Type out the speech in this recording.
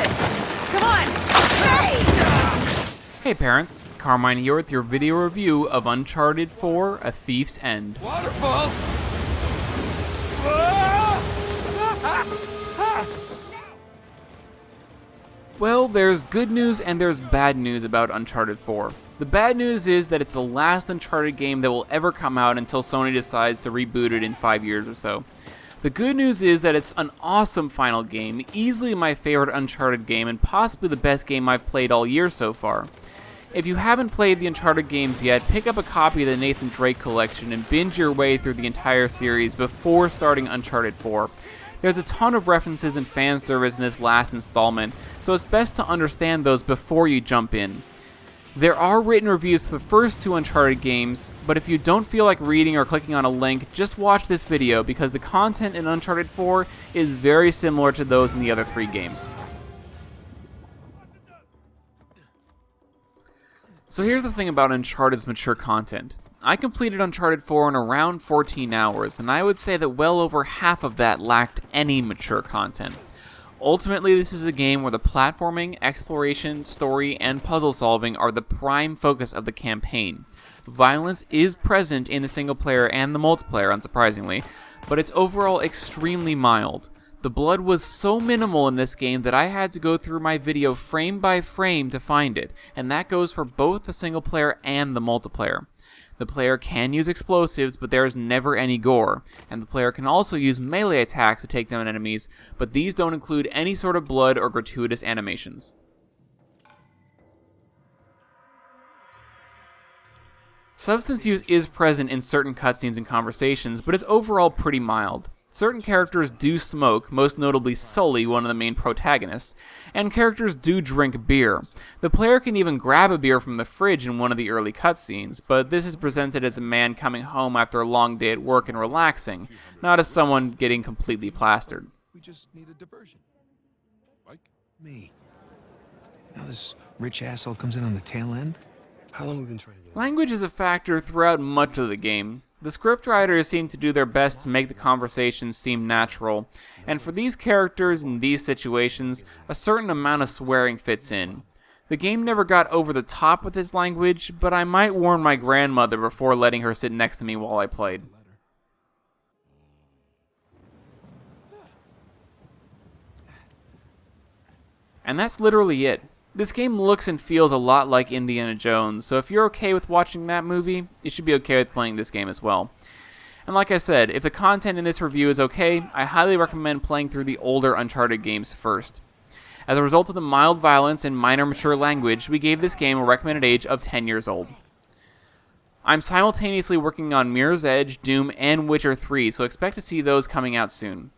it! Come on! Hey! Hey parents, Carmine here with your video review of Uncharted 4: A Thief's End. Waterfall! Well, there's good news and there's bad news about Uncharted 4. The bad news is that it's the last Uncharted game that will ever come out until Sony decides to reboot it in 5 years or so. The good news is that it's an awesome final game, easily my favorite Uncharted game and possibly the best game I've played all year so far. If you haven't played the Uncharted games yet, pick up a copy of the Nathan Drake collection and binge your way through the entire series before starting Uncharted 4. There's a ton of references and fan service in this last installment, so it's best to understand those before you jump in. There are written reviews for the first 2 Uncharted games, but if you don't feel like reading or clicking on a link, just watch this video because the content in Uncharted 4 is very similar to those in the other 3 games. So here's the thing about Uncharted's mature content. I completed Uncharted 4 in around 14 hours, and I would say that well over half of that lacked any mature content. Ultimately, this is a game where the platforming, exploration, story, and puzzle solving are the prime focus of the campaign. Violence is present in the single player and the multiplayer, unsurprisingly, but it's overall extremely mild. The blood was so minimal in this game that I had to go through my video frame by frame to find it, and that goes for both the single player and the multiplayer. The player can use explosives, but there is never any gore, and the player can also use melee attacks to take down enemies, but these don't include any sort of blood or gratuitous animations. Substance use is present in certain cutscenes and conversations, but is overall pretty mild. Certain characters do smoke, most notably Sully, one of the main protagonists, and characters do drink beer. The player can even grab a beer from the fridge in one of the early cutscenes, but this is presented as a man coming home after a long day at work and relaxing, not as someone getting completely plastered. We just need a diversion. Like me. Now this rich asshole comes in on the tail end? How long have we been trying to get Language is a factor throughout much of the game. The scriptwriters seem to do their best to make the conversations seem natural, and for these characters in these situations, a certain amount of swearing fits in. The game never got over the top with its language, but I might warn my grandmother before letting her sit next to me while I played. And that's literally it. This game looks and feels a lot like Indiana Jones, so if you're okay with watching that movie, you should be okay with playing this game as well. And like I said, if the content in this review is okay, I highly recommend playing through the older Uncharted games first. As a result of the mild violence and minor mature language, we gave this game a recommended age of 10 years old. I'm simultaneously working on Mirror's Edge, Doom, and Witcher 3, so expect to see those coming out soon.